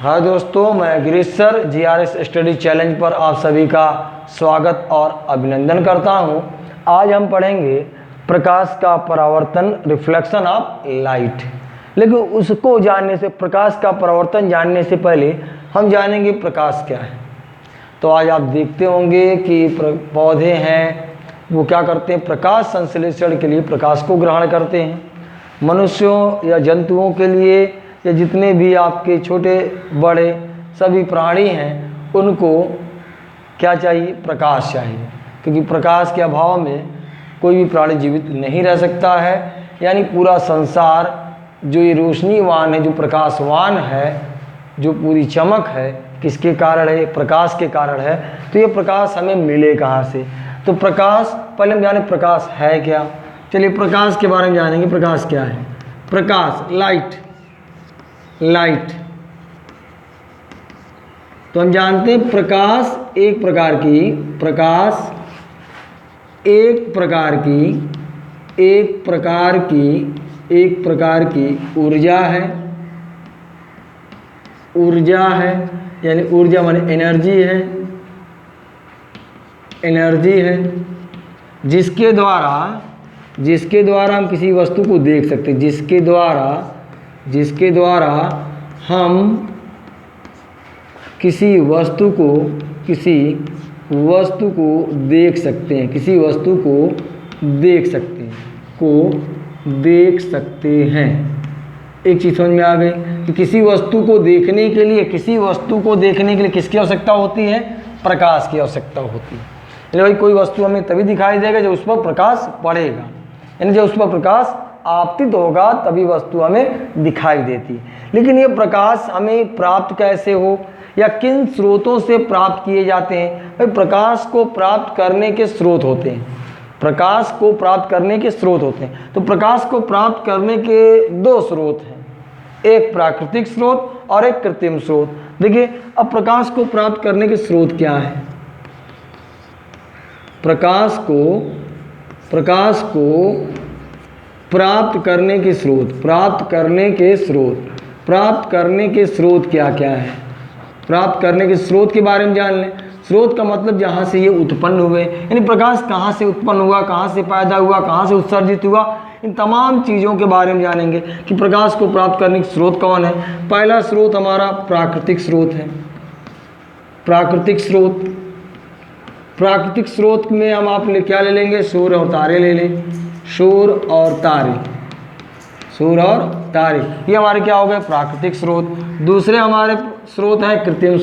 हाँ दोस्तों, मैं Girish sir GRS study challenge पर आप सभी का स्वागत और अभिनंदन करता हूँ। आज हम पढ़ेंगे प्रकाश का परावर्तन, रिफ्लेक्शन ऑफ लाइट। लेकिन उसको जानने से, प्रकाश का परावर्तन जानने से पहले हम जानेंगे प्रकाश क्या है। तो आज आप देखते होंगे कि पौधे हैं वो क्या करते हैं, प्रकाश संश्लेषण के लिए प्रकाश को ग्रहण करते हैं। मनुष्यों या जंतुओं के लिए या जितने भी आपके छोटे बड़े सभी प्राणी हैं उनको क्या चाहिए, प्रकाश चाहिए, क्योंकि प्रकाश के अभाव में कोई भी प्राणी जीवित नहीं रह सकता है। यानी पूरा संसार जो ये रोशनीवान है, जो प्रकाशवान है, जो पूरी चमक है, किसके कारण है, प्रकाश के कारण है। तो ये प्रकाश हमें मिले कहाँ से? तो प्रकाश, पहले हम जाने प्रकाश है क्या। चलिए प्रकाश के बारे में जानेंगे। प्रकाश क्या है? प्रकाश, लाइट। तो हम जानते हैं प्रकाश एक प्रकार की ऊर्जा है। यानी ऊर्जा माने एनर्जी है जिसके द्वारा हम किसी वस्तु को देख सकते हैं, जिसके द्वारा हम किसी वस्तु को देख सकते हैं। एक चीज़ समझ में आ गई कि किसी वस्तु को देखने के लिए किसकी आवश्यकता होती है? प्रकाश की आवश्यकता होती है। यानी भाई कोई वस्तु हमें तभी दिखाई देगा जब उस पर प्रकाश पड़ेगा, यानी जब उस पर प्रकाश आपतित होगा तभी वस्तु हमें दिखाई देती है। लेकिन ये प्रकाश हमें प्राप्त कैसे हो या किन स्रोतों से प्राप्त किए जाते हैं? भाई प्रकाश को प्राप्त करने के स्रोत होते हैं। तो प्रकाश को प्राप्त करने के दो स्रोत हैं, एक प्राकृतिक स्रोत और एक कृत्रिम स्रोत। देखिए अब प्रकाश को प्राप्त करने के स्रोत क्या है? प्रकाश को प्राप्त करने के स्रोत क्या क्या है? प्राप्त करने के स्रोत के बारे में जान लें। स्रोत का मतलब जहाँ से ये उत्पन्न हुए, यानी प्रकाश कहाँ से उत्पन्न हुआ, कहाँ से पैदा हुआ, कहाँ से उत्सर्जित हुआ, इन तमाम चीज़ों के बारे में जानेंगे कि प्रकाश को प्राप्त करने के स्रोत कौन है। पहला स्रोत हमारा प्राकृतिक स्रोत है। प्राकृतिक स्रोत में हम क्या ले लेंगे? सूर्य और तारे ले लें। सूर्य और तारे ये हमारे क्या हो गए? प्राकृतिक स्रोत। दूसरे हमारे स्रोत हैं कृत्रिम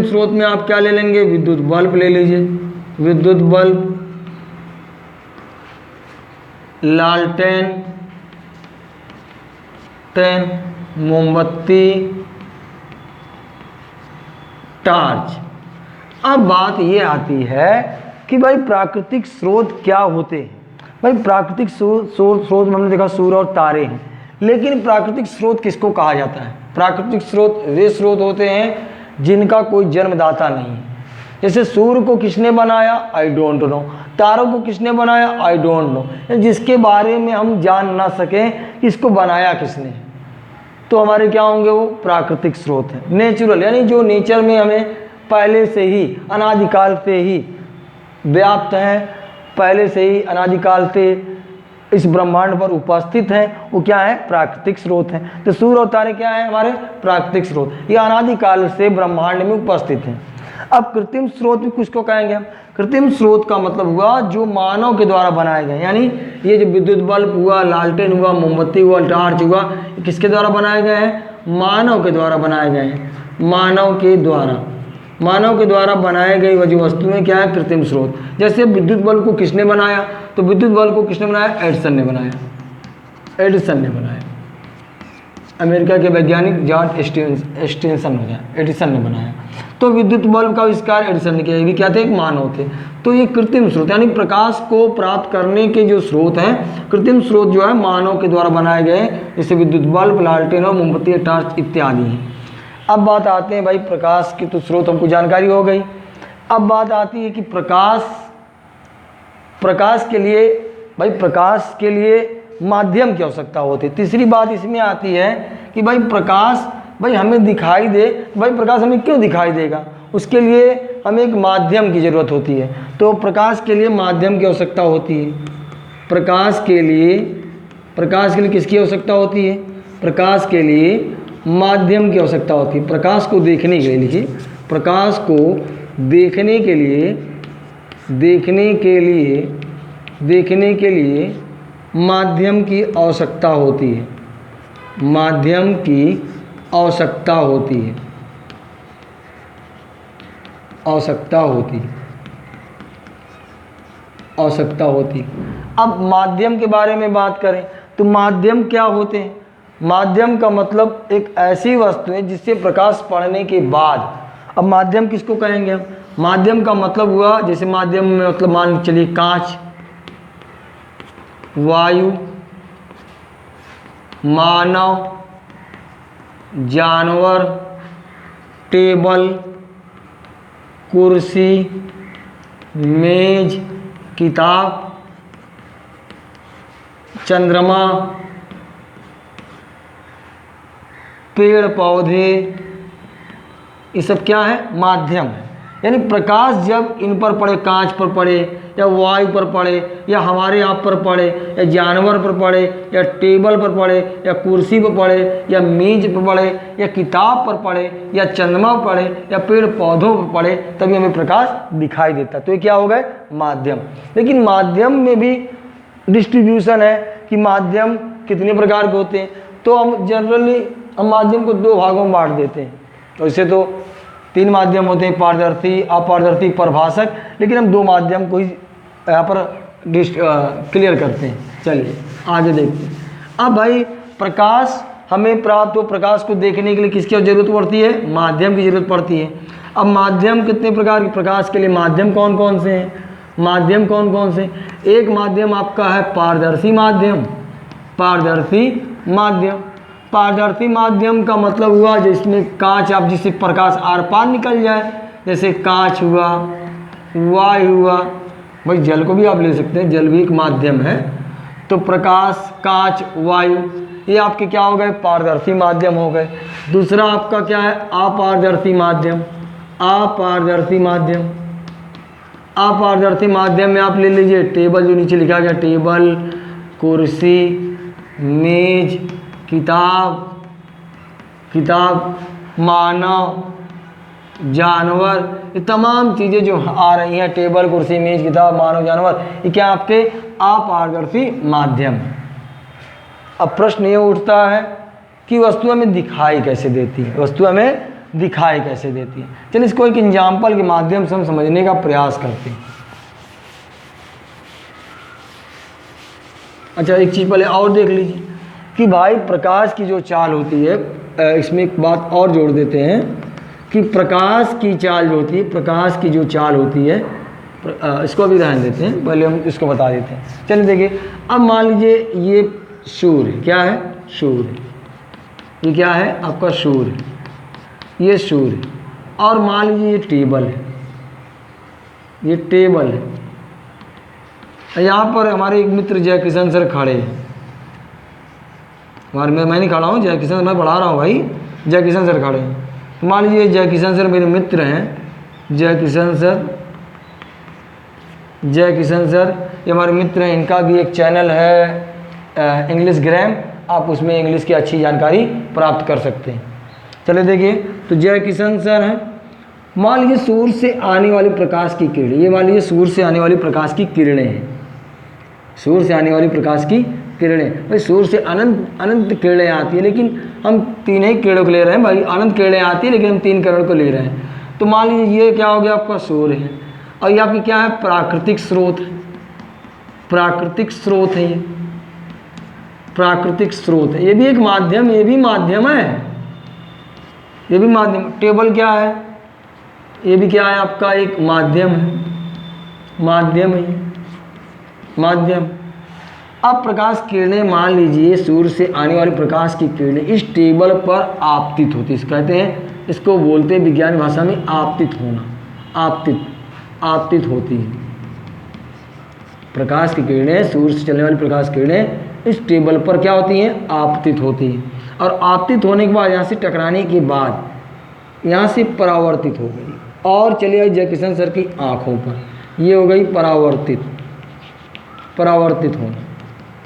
स्रोत में आप क्या ले लेंगे? विद्युत बल्ब ले लीजिए। विद्युत बल्ब, लालटेन, मोमबत्ती, टार्च। अब बात ये आती है कि भाई प्राकृतिक स्रोत क्या होते हैं। भाई प्राकृतिक स्रोत में हमने देखा सूर्य और तारे हैं, लेकिन प्राकृतिक स्रोत किसको कहा जाता है? प्राकृतिक स्रोत वे स्रोत होते हैं जिनका कोई जन्मदाता नहीं है। जैसे सूर्य को किसने बनाया? I don't know. तारों को किसने बनाया? I don't know. जिसके बारे में हम जान ना सकें इसको बनाया किसने, तो हमारे क्या होंगे? वो प्राकृतिक स्रोत हैं। नेचुरल, यानी जो नेचर में हमें पहले से ही अनादिकाल से ही व्याप्त हैं, पहले से ही अनादिकाल से इस ब्रह्मांड पर उपस्थित हैं, वो क्या है? प्राकृतिक स्रोत हैं। तो सूर्य और तारे क्या है? हमारे प्राकृतिक स्रोत। ये अनादिकाल से ब्रह्मांड में उपस्थित हैं। अब कृत्रिम स्रोत भी कुछ को कहेंगे हम। कृत्रिम स्रोत का मतलब हुआ जो मानव के द्वारा बनाए गए, यानी ये जो विद्युत बल्ब हुआ, लालटेन हुआ, मोमबत्ती हुआ, टार्च हुआ, किसके द्वारा बनाए गए हैं? मानव के द्वारा बनाए गए हैं। मानव के द्वारा बनाए गई वह वस्तुएं क्या है? कृत्रिम स्रोत। जैसे विद्युत बल्ब को किसने बनाया? तो विद्युत बल्ब को किसने बनाया? एडिसन ने बनाया। अमेरिका के वैज्ञानिक जॉन एडिसन ने बनाया। तो विद्युत बल्ब का आविष्कार एडिसन ने किया। ये भी क्या थे? एक मानव थे। तो ये कृत्रिम स्रोत, यानी प्रकाश को प्राप्त करने के जो स्रोत हैं, कृत्रिम स्रोत जो है मानव के द्वारा बनाए गए, जैसे विद्युत बल्ब, लालटेन और मोमबत्ती, टार्च इत्यादि हैं। अब बात आते हैं भाई प्रकाश की, तो स्रोत हमको जानकारी हो गई। अब बात आती है कि प्रकाश के लिए भाई प्रकाश के लिए माध्यम की आवश्यकता होती है। तीसरी बात इसमें आती है कि भाई प्रकाश भाई हमें दिखाई दे, भाई प्रकाश हमें क्यों दिखाई देगा, उसके लिए हमें एक माध्यम की ज़रूरत होती है। तो प्रकाश के लिए माध्यम की आवश्यकता होती है। प्रकाश के लिए किसकी आवश्यकता होती है? प्रकाश के लिए माध्यम की आवश्यकता होती है। प्रकाश को देखने के लिए, लिखिए, प्रकाश को देखने के लिए माध्यम की आवश्यकता होती है। माध्यम की आवश्यकता होती है। अब माध्यम के बारे में बात करें तो माध्यम क्या होते हैं? माध्यम का मतलब एक ऐसी वस्तु है जिससे प्रकाश पड़ने के बाद, अब माध्यम किसको कहेंगे हम? माध्यम का मतलब हुआ, जैसे माध्यम में मतलब मान के चलिए कांच, वायु, मानव, जानवर, टेबल, कुर्सी, मेज, किताब, चंद्रमा, पेड़ पौधे, ये सब क्या है? माध्यम है। यानी प्रकाश जब इन पर पड़े, कांच पर पड़े या वायु पर पड़े या हमारे आप पर पड़े या जानवर पर पड़े या टेबल पर पड़े या कुर्सी पर पड़े या मेज पर पड़े या किताब पर पड़े या चंद्रमा पर पड़े या पेड़ पौधों पर पड़े, तभी हमें प्रकाश दिखाई देता। तो ये क्या हो गए? माध्यम। लेकिन माध्यम में भी डिस्ट्रीब्यूशन है कि माध्यम कितने प्रकार के होते हैं। तो हम जनरली माध्यम को दो भागों में बांट देते हैं। वैसे तो 3 माध्यम होते हैं, पारदर्शी, अपारदर्शी, प्रभाषक, लेकिन हम 2 माध्यम को ही यहाँ पर क्लियर करते हैं। चलिए आगे देखते हैं। अब भाई प्रकाश हमें प्राप्त हो, प्रकाश को देखने के लिए किसकी ज़रूरत पड़ती है? माध्यम की ज़रूरत पड़ती है। अब माध्यम कितने प्रकार के? प्रकाश के लिए माध्यम कौन कौन से हैं? माध्यम कौन कौन से? एक माध्यम आपका है पारदर्शी माध्यम। पारदर्शी माध्यम का मतलब हुआ जिसमें कांच, आप जिससे प्रकाश आर पार निकल जाए, जैसे कांच हुआ, वायु हुआ, भाई जल को भी आप ले सकते हैं, जल भी एक माध्यम है। तो प्रकाश, कांच, वायु, ये आपके क्या हो गए? पारदर्शी माध्यम हो गए। दूसरा आपका क्या है? अपारदर्शी माध्यम में आप ले लीजिए टेबल, जो नीचे लिखा गया, टेबल, कुर्सी, मेज, किताब, मानव, जानवर, ये तमाम चीज़ें जो आ रही हैं, टेबल, कुर्सी, मेज, किताब, मानव, जानवर, ये क्या आपके अपारदर्शी माध्यम है। अब प्रश्न ये उठता है कि वस्तु हमें दिखाई कैसे देती है? चलिए इसको एक एग्जाम्पल के माध्यम से हम समझने का प्रयास करते हैं। अच्छा, एक चीज़ पहले और देख लीजिए कि भाई प्रकाश की जो चाल होती है, इसमें एक बात और जोड़ देते हैं कि प्रकाश की चाल जो होती है, इसको अभी रहने देते हैं, पहले हम इसको बता देते हैं। चलिए देखिए, अब मान लीजिए ये सूर्य, क्या है? सूर्य। ये क्या है? आपका सूर्य, ये सूर्य। और मान लीजिए ये टेबल है, यहाँ पर हमारे एक मित्र जय किशन सर खड़े हैं। मैं नहीं खड़ा हूँ, जय किशन, मैं पढ़ा रहा हूँ भाई, जय किशन सर खड़े हैं। तो मान लीजिए जय किशन सर मेरे मित्र हैं, जय किशन सर ये हमारे मित्र हैं। इनका भी एक चैनल है इंग्लिश ग्राम, आप उसमें इंग्लिश की अच्छी जानकारी प्राप्त कर सकते हैं। चलिए देखिए, तो जय किशन सर हैं। मान लीजिए सूर्य से आने वाली प्रकाश की किरणें, ये मान लीजिए सूर्य से आने वाली प्रकाश की किरणें हैं, सूर्य से आने वाली प्रकाश की किरणें। भाई सूर्य से अनंत किरणें आती है, लेकिन हम 3 ही किरणों को ले रहे हैं भाई, अनंत किरणें आती है लेकिन हम 3 किरणों को ले रहे हैं। तो मान लीजिए ये क्या हो गया? आपका सूर्य है, और ये आपकी क्या है? प्राकृतिक स्रोत है, ये प्राकृतिक स्रोत है। ये भी एक माध्यम, ये भी माध्यम है। टेबल क्या है? ये भी क्या है? आपका एक माध्यम है, माध्यम। अब प्रकाश किरणें, मान लीजिए सूर्य से आने वाली प्रकाश की किरणें इस टेबल पर आपतित होती है, कहते हैं, इसको बोलते हैं विज्ञान भाषा में आपतित होना, आपतित होती है। प्रकाश की किरणें, सूर्य से चलने वाली प्रकाश किरणें इस टेबल पर क्या होती हैं, आपतित होती हैं, और आपतित होने के बाद यहाँ से टकराने के बाद यहाँ से परावर्तित हो गई और चली आई जयकिशन सर की आँखों पर, ये हो गई परावर्तित होना।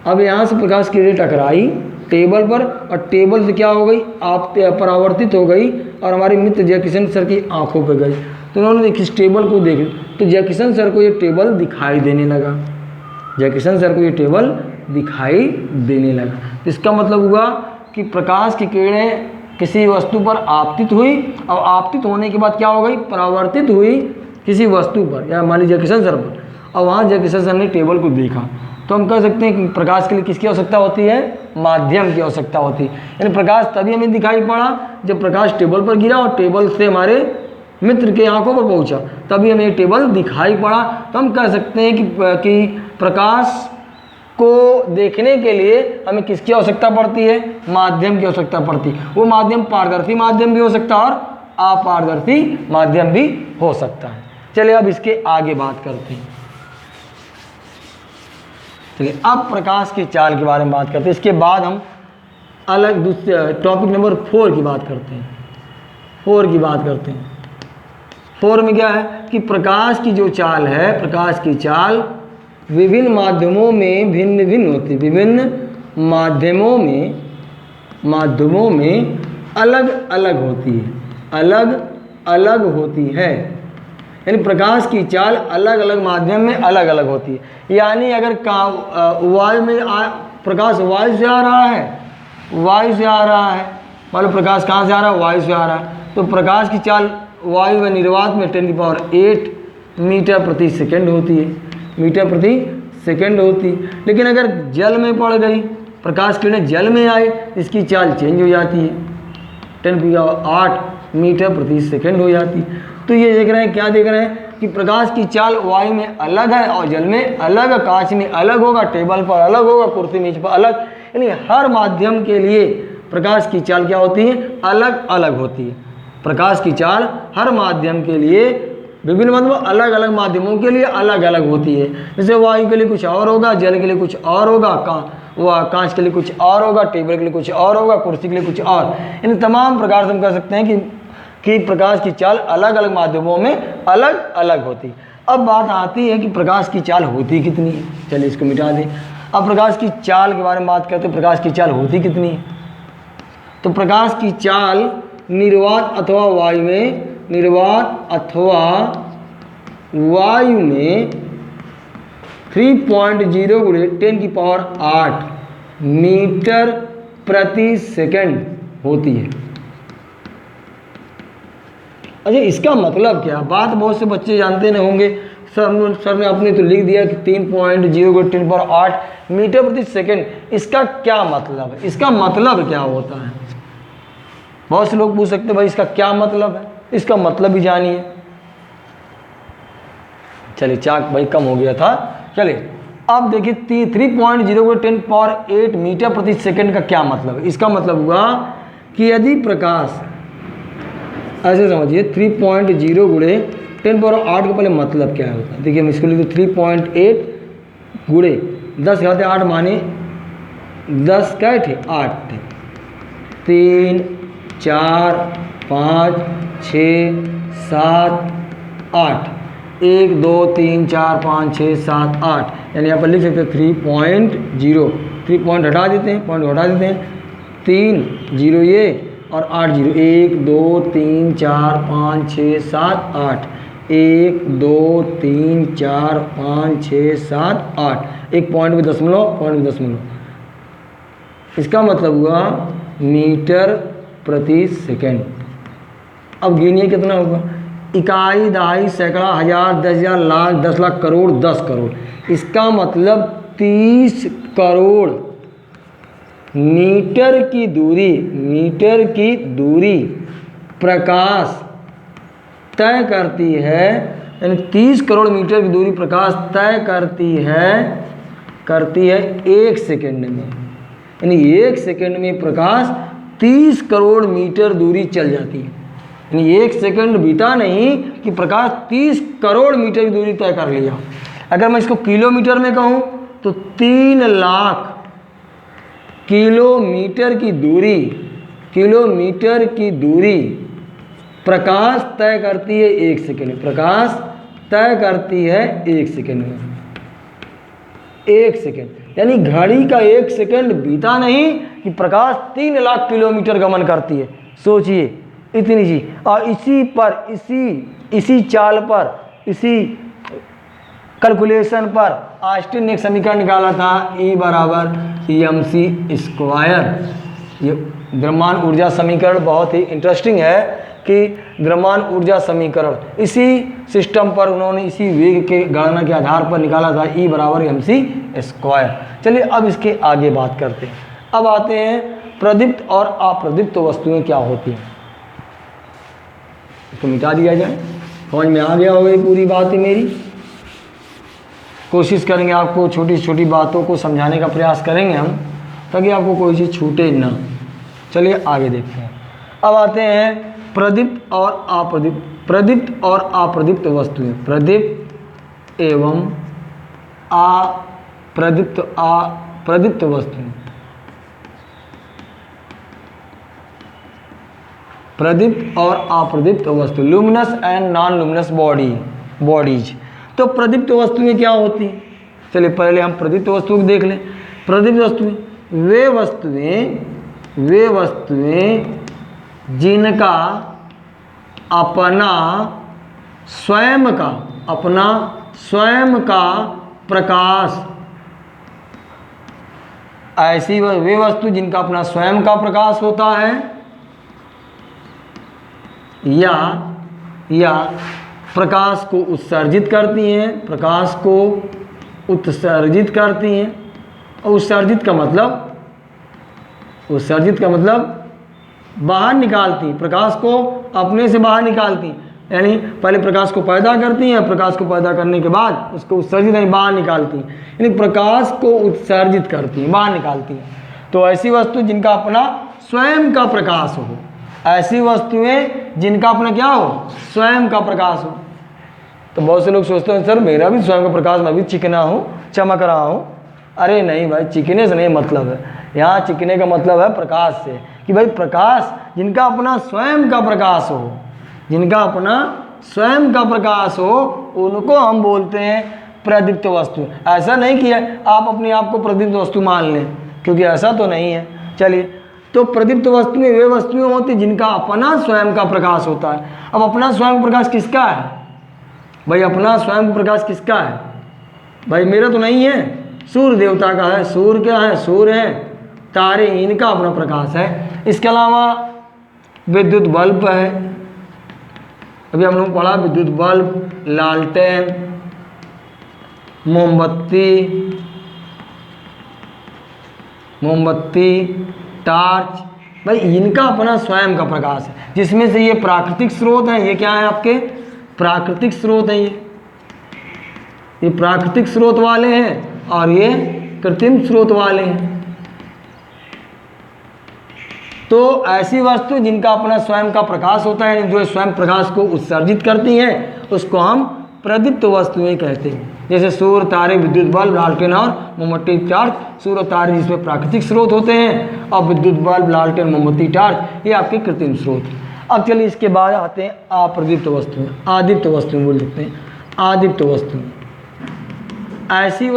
अब यहाँ से प्रकाश की किरणें टकराई टेबल पर और टेबल से क्या हो गई, आप परावर्तित हो गई और हमारे मित्र जयकिशन सर की आंखों पे गई। तो उन्होंने इस टेबल को देख, तो जयकिशन सर को ये टेबल दिखाई देने लगा, जयकिशन सर को ये टेबल दिखाई देने लगा। तो इसका मतलब हुआ कि प्रकाश की किरणें किसी वस्तु पर आपतित हुई और आपतित होने के बाद क्या हो गई, परावर्तित हुई किसी वस्तु पर, या मान लीजिए जयकिशन सर पर, और वहाँ जयकिशन सर ने टेबल को देखा। तो हम कह सकते हैं कि प्रकाश के लिए किसकी आवश्यकता होती है, माध्यम की आवश्यकता होती है। यानी प्रकाश तभी हमें दिखाई पड़ा जब प्रकाश टेबल पर गिरा और टेबल से हमारे मित्र के आंखों पर पहुंचा, तभी हमें टेबल दिखाई पड़ा। तो हम कह सकते हैं कि प्रकाश को देखने के लिए हमें किसकी आवश्यकता पड़ती है, माध्यम की आवश्यकता पड़ती है। वो माध्यम पारदर्शी माध्यम भी हो सकता है और अपारदर्शी माध्यम भी हो सकता है। चलिए अब इसके आगे बात करते हैं। चलिए अब प्रकाश की चाल के बारे में बात करते हैं। इसके बाद हम अलग दूसरे टॉपिक नंबर 4 की बात करते हैं। 4 में क्या है कि प्रकाश की जो चाल है, प्रकाश की चाल विभिन्न माध्यमों में भिन्न भिन्न होती है, विभिन्न माध्यमों में अलग अलग होती है। यानी प्रकाश की चाल अलग अलग माध्यम में अलग अलग होती है। यानी अगर वायु में प्रकाश वायु से आ रहा है, मान लो प्रकाश कहाँ से आ रहा है, वायु से आ रहा है, तो प्रकाश की चाल वायु में निर्वात में 10⁸ मीटर प्रति सेकंड होती है, लेकिन अगर जल में पड़ गई, प्रकाश किरणें जल में आए, इसकी चाल चेंज हो जाती है, 10⁸ मीटर प्रति सेकंड हो जाती है। तो ये देख रहे हैं, क्या देख रहे हैं कि प्रकाश की चाल वायु में अलग है और जल में अलग, कांच में अलग होगा, टेबल पर अलग होगा, कुर्सी मेज पर अलग। यानी हर माध्यम के लिए प्रकाश की चाल क्या होती है, अलग अलग होती है। प्रकाश की चाल हर माध्यम के लिए विभिन्न मतलब अलग अलग माध्यमों के लिए अलग अलग होती है। जैसे वायु के लिए कुछ और होगा, जल के लिए कुछ और होगा, कांच के लिए कुछ और होगा, टेबल के लिए कुछ और होगा, कुर्सी के लिए कुछ और। इन तमाम प्रकार से हम कह सकते हैं कि प्रकाश की चाल अलग अलग माध्यमों में अलग अलग होती है। अब बात आती है कि प्रकाश की चाल होती कितनी है। चलिए इसको मिटा दें। अब प्रकाश की चाल के बारे में बात करते हैं। प्रकाश की चाल होती कितनी है, तो प्रकाश की चाल निर्वात अथवा वायु में 3.0 × 10⁸ मीटर प्रति सेकंड होती है। अच्छा, इसका मतलब क्या, बात बहुत से बच्चे जानते नहीं होंगे। सर ने अपने तो लिख दिया कि 3.0 × 10⁸ मीटर प्रति सेकंड। इसका क्या मतलब है, इसका मतलब क्या होता है? बहुत से लोग पूछ सकते हैं भाई इसका क्या मतलब है, इसका मतलब भी जानिए। चलिए चाक भाई कम हो गया था। चलिए अब देखिए 3.0 × 10⁸ मीटर प्रति सेकंड का क्या मतलब है। इसका मतलब हुआ कि यदि प्रकाश, ऐसे समझिए 3.0 × 10⁸ का पहले मतलब क्या होता है। देखिए हम इसको लिखते 3.8 × 10⁸ माने 10 क्या थे 8 थे, 3 4 5 6 7 8, 1 2 3 4 5 6 7 8, यानी यहाँ पर लिख सकते हैं 3.0। 3 पॉइंट हटा देते हैं, 3 0 ये और 8 0, 1 2 3 4 5 6 7 8, 1 2 3 4 5 6 7 8, एक पॉइंट में दशमलव। इसका मतलब हुआ मीटर प्रति सेकंड। अब गिनिए कितना होगा, इकाई, दहाई, सैकड़ा, हजार, 10,000, लाख, 10 लाख, करोड़, 10 करोड़। इसका मतलब 30 करोड़ मीटर की दूरी प्रकाश तय करती है। यानी 30 करोड़ मीटर की दूरी प्रकाश तय करती है 1 सेकंड में। यानी 1 सेकंड में प्रकाश 30 करोड़ मीटर दूरी चल जाती है। यानी 1 सेकंड बीता नहीं कि प्रकाश 30 करोड़ मीटर की दूरी तय कर लिया। अगर मैं इसको किलोमीटर में कहूँ तो 3 लाख किलोमीटर की दूरी प्रकाश तय करती है 1 सेकेंड में। प्रकाश तय करती है 1 सेकेंड में। 1 सेकेंड यानी घड़ी का 1 सेकेंड बीता नहीं कि प्रकाश 3 लाख किलोमीटर गमन करती है। सोचिए इतनी चीज। और इसी चाल पर, इसी कैलकुलेशन पर आइंस्टीन ने एक समीकरण निकाला था E = mc²। ये द्रव्यमान ऊर्जा समीकरण बहुत ही इंटरेस्टिंग है कि द्रव्यमान ऊर्जा समीकरण इसी सिस्टम पर उन्होंने इसी वेग के गणना के आधार पर निकाला था E = mc²। चलिए अब इसके आगे बात करते हैं। अब आते हैं प्रदीप्त और अप्रदीप्त वस्तुएं क्या होती हैं। इसको मिटा दिया जाए। समझ में आ गया होगा ये पूरी बात ही मेरी। कोशिश करेंगे आपको छोटी छोटी बातों को समझाने का प्रयास करेंगे हम, ताकि आपको कोई चीज़ छूटे ना। चलिए आगे देखते हैं। अब आते हैं प्रदीप्त और अप्रदीप्त वस्तुएं। प्रदीप्त एवं अप्रदीप्त वस्तुएं। प्रदीप्त और अप्रदीप्त वस्तु, luminous and non luminous bodies. तो प्रदीप्त वस्तुएं क्या होती हैं? चलिए पहले हम प्रदीप्त वस्तुओं को देख लें। प्रदीप्त वस्तुएं वे वस्तुएं जिनका अपना स्वयं का प्रकाश, ऐसी वे वस्तु जिनका अपना स्वयं का प्रकाश होता है या प्रकाश को उत्सर्जित करती हैं। और उत्सर्जित का मतलब बाहर निकालती हैं। प्रकाश को अपने से बाहर निकालती हैं, यानी पहले प्रकाश को पैदा करती हैं, प्रकाश को पैदा करने के बाद उसको उत्सर्जित यानी बाहर निकालती हैं, यानी प्रकाश को उत्सर्जित करती हैं, बाहर निकालती हैं। तो ऐसी वस्तु जिनका अपना स्वयं का प्रकाश हो, ऐसी वस्तुएं जिनका अपना क्या हो, स्वयं का प्रकाश हो। तो बहुत से लोग सोचते हैं सर मेरा भी स्वयं का प्रकाश, मैं भी चिकना हूँ, चमक रहा हूँ। अरे नहीं भाई, चिकने से नहीं मतलब है। यहाँ चिकने का मतलब है प्रकाश से, कि भाई प्रकाश जिनका अपना स्वयं का प्रकाश हो, उनको हम बोलते हैं प्रदीप्त वस्तु। ऐसा नहीं किया आप अपने आप को प्रदीप्त वस्तु मान लें, क्योंकि ऐसा तो नहीं है। चलिए, तो प्रदीप्त वस्तुएं वे वस्तुएं होती जिनका अपना स्वयं का प्रकाश होता है। अब अपना स्वयं प्रकाश किसका है भाई? अपना स्वयं प्रकाश किसका है भाई? मेरा तो नहीं है, सूर्य देवता का है। सूर्य क्या है? सूर्य है, तारे, इनका अपना प्रकाश है। इसके अलावा विद्युत बल्ब है, अभी हम लोग पढ़ा, विद्युत बल्ब, लालटेन, मोमबत्ती, टॉर्च, भाई इनका अपना स्वयं का प्रकाश है। जिसमें से ये प्राकृतिक स्रोत है, ये क्या है आपके प्राकृतिक स्रोत है। ये प्राकृतिक स्रोत वाले हैं और ये कृत्रिम स्रोत वाले हैं। तो ऐसी वस्तु जिनका अपना स्वयं का प्रकाश होता है, जो स्वयं प्रकाश को उत्सर्जित करती हैं, उसको हम प्रदीप्त वस्तुएं कहते हैं। जैसे सूर्य, तारे, विद्युत बल्ब, लालटेन और मोमबत्ती, टॉर्च। सूर्य, तारे जिसमें प्राकृतिक स्रोत होते हैं, और विद्युत बल्ब, लालटेन, मोमबत्ती, टॉर्च ये आपके कृत्रिम स्रोत हैं। अब चलिए इसके बाद आते हैं अप्रदीप्त वस्तुएं, आदीप्त वस्तुएं बोल सकते हैं। आदीप्त वस्तुएं ऐसी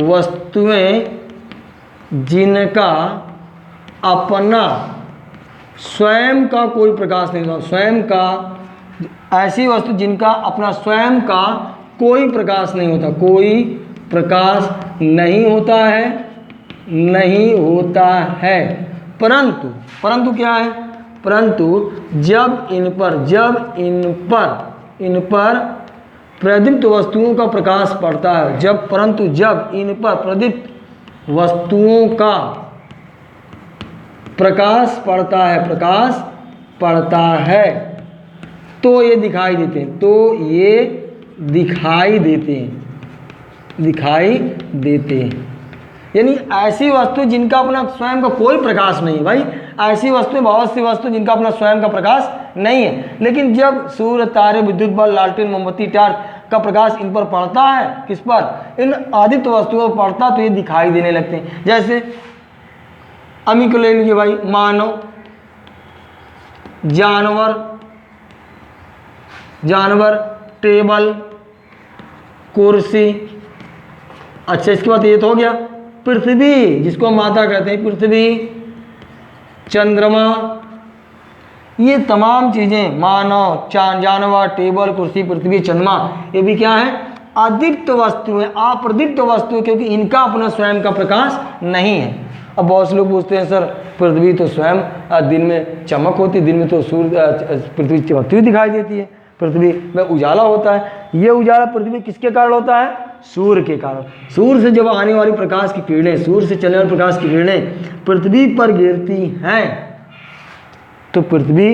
वस्तुएं जिनका अपना स्वयं का कोई प्रकाश नहीं होता। ऐसी वस्तु जिनका अपना स्वयं का कोई प्रकाश नहीं होता, कोई प्रकाश नहीं होता है, परंतु क्या है? परंतु जब इन पर प्रदीप्त वस्तुओं का प्रकाश पड़ता है, जब इन पर प्रदीप्त वस्तुओं का प्रकाश पड़ता है, तो ये दिखाई देते हैं। यानी ऐसी वस्तु जिनका अपना स्वयं का कोई प्रकाश नहीं है। भाई ऐसी वस्तुएं, बहुत सी वस्तु जिनका अपना स्वयं का प्रकाश नहीं है, लेकिन जब सूर्य, तारे, विद्युत बल्ब, लालटेन, मोमबत्ती, टार्च का प्रकाश इन पर पड़ता है, किस पर, इन आदित्य वस्तुओं पर पड़ता, तो ये दिखाई देने लगते हैं। जैसे अमी को ले लीजिए भाई, मानव, जानवर, टेबल, कुर्सी। अच्छा, इसके बाद ये तो हो गया। पृथ्वी, जिसको माता कहते हैं, पृथ्वी, चंद्रमा, ये तमाम चीज़ें, मानव, जानवर, टेबल, कुर्सी, पृथ्वी, चंद्रमा, ये भी क्या है, अदीप्त वस्तुएं, अप्रदीप्त वस्तुएं, क्योंकि इनका अपना स्वयं का प्रकाश नहीं है। अब बहुत से लोग पूछते हैं, सर पृथ्वी तो स्वयं दिन में चमक होती है, दिन में तो सूर्य, पृथ्वी चमकती हुई दिखाई देती है, पृथ्वी में उजाला होता है। ये उजाला पृथ्वी किसके कारण होता है, सूर्य के कारण। सूर्य से जब आने वाली प्रकाश की किरणें, सूर्य से चलने वाली प्रकाश की किरणें पृथ्वी पर गिरती हैं, तो पृथ्वी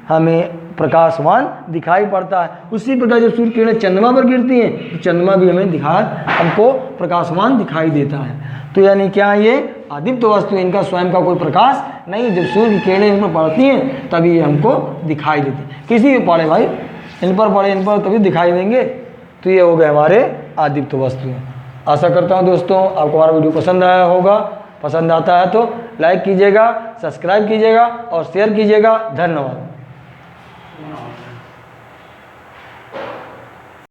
हमें प्रकाशवान दिखाई पड़ता है। उसी प्रकार जब सूर्य किरणें चंद्रमा पर गिरती हैं, तो चंद्रमा भी हमको प्रकाशवान दिखाई देता है। तो यानी क्या, ये आदित्य वस्तु, इनका स्वयं का कोई प्रकाश नहीं है। जब सूर्य की किरणें इन पर पड़ती हैं, तभी ये हमको दिखाई देती हैं। किसी भी पड़े भाई, इन पर पड़े, इन पर तभी दिखाई देंगे। तो ये हो गए हमारे आदित्य वस्तुएं। आशा करता हूँ दोस्तों आपको हमारा वीडियो पसंद आया होगा। पसंद आता है तो लाइक कीजिएगा, सब्सक्राइब कीजिएगा और शेयर कीजिएगा। धन्यवाद।